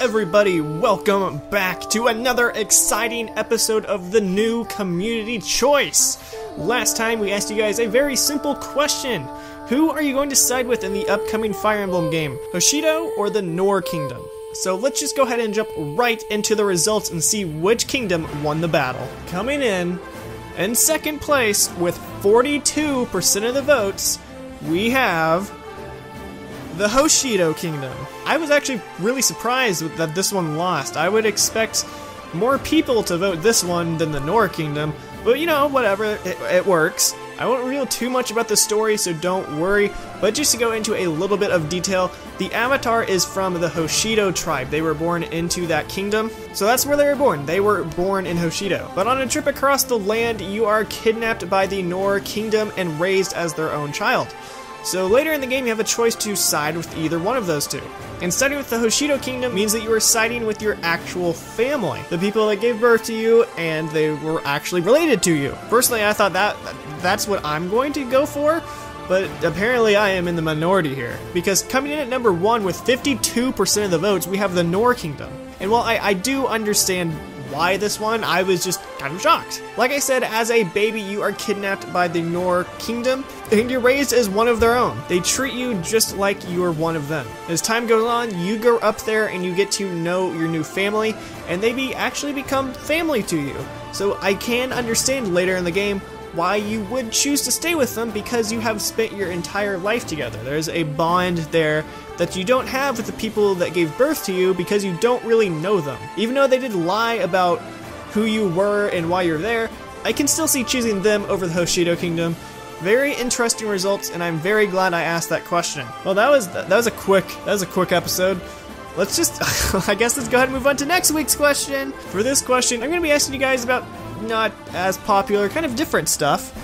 everybody, welcome back to another exciting episode of the new Community Choice. Last time we asked you guys a very simple question. Who are you going to side with in the upcoming Fire Emblem game? Hoshido or the Noir Kingdom? So let's just go ahead and jump right into the results and see which kingdom won the battle. Coming in second place with 42% of the votes, we have the Hoshido Kingdom. I was actually really surprised that this one lost. I would expect more people to vote this one than the Noir Kingdom, but you know, whatever, it works. I won't reveal too much about the story, so don't worry, but just to go into a little bit of detail, the avatar is from the Hoshido tribe. They were born into that kingdom, so that's where they were born. They were born in Hoshido. But on a trip across the land, you are kidnapped by the Noir Kingdom and raised as their own child. So later in the game, you have a choice to side with either one of those two. And siding with the Hoshido Kingdom means that you are siding with your actual family, the people that gave birth to you, and they were actually related to you. Personally, I thought that's what I'm going to go for, but apparently I am in the minority here. Because coming in at number 1 with 52% of the votes, we have the Noir Kingdom. And while I do understand why this one, I was just kind of shocked. Like I said, as a baby, you are kidnapped by the Noir Kingdom, and you're raised as one of their own. They treat you just like you are one of them. As time goes on, you go up there and you get to know your new family, and they actually become family to you. So I can understand later in the game why you would choose to stay with them, because you have spent your entire life together. There's a bond there that you don't have with the people that gave birth to you because you don't really know them. Even though they did lie about who you were and why you're there, I can still see choosing them over the Hoshido Kingdom. Very interesting results, and I'm very glad I asked that question. Well, that was a quick episode. Let's just, I guess let's go ahead and move on to next week's question. For this question, I'm going to be asking you guys about not as popular, kind of different stuff.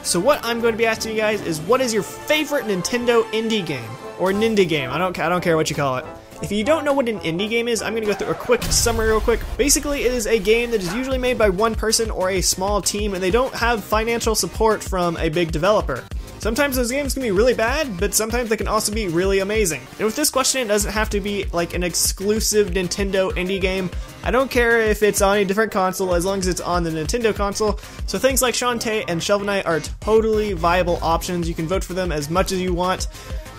So what I'm going to be asking you guys is, what is your favorite Nintendo indie game? Or Nindy game, I don't care what you call it. If you don't know what an indie game is, I'm going to go through a quick summary real quick. Basically, it is a game that is usually made by one person or a small team, and they don't have financial support from a big developer. Sometimes those games can be really bad, but sometimes they can also be really amazing. And with this question, it doesn't have to be like an exclusive Nintendo indie game. I don't care if it's on a different console, as long as it's on the Nintendo console. So things like Shantae and Shovel Knight are totally viable options. You can vote for them as much as you want.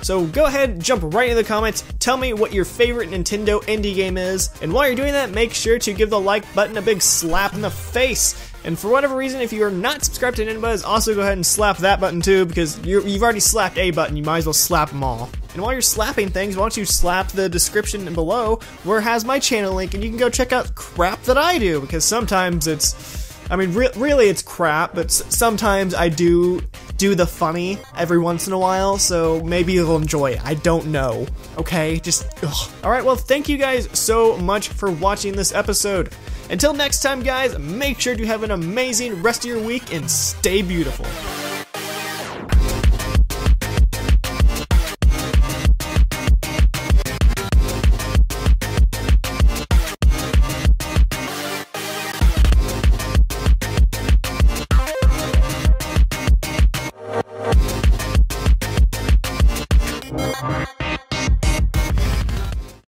So go ahead, jump right in the comments, tell me what your favorite Nintendo indie game is, and while you're doing that, make sure to give the like button a big slap in the face. And for whatever reason, if you are not subscribed to NinBuzz, also go ahead and slap that button too, because you've already slapped a button, you might as well slap them all. And while you're slapping things, why don't you slap the description below where it has my channel link, and you can go check out crap that I do, because sometimes it's, I mean, really it's crap, but sometimes I do the funny every once in a while, so maybe you'll enjoy it. I don't know. Okay, just ugh. Alright, well, thank you guys so much for watching this episode. Until next time, guys, make sure to have an amazing rest of your week and stay beautiful.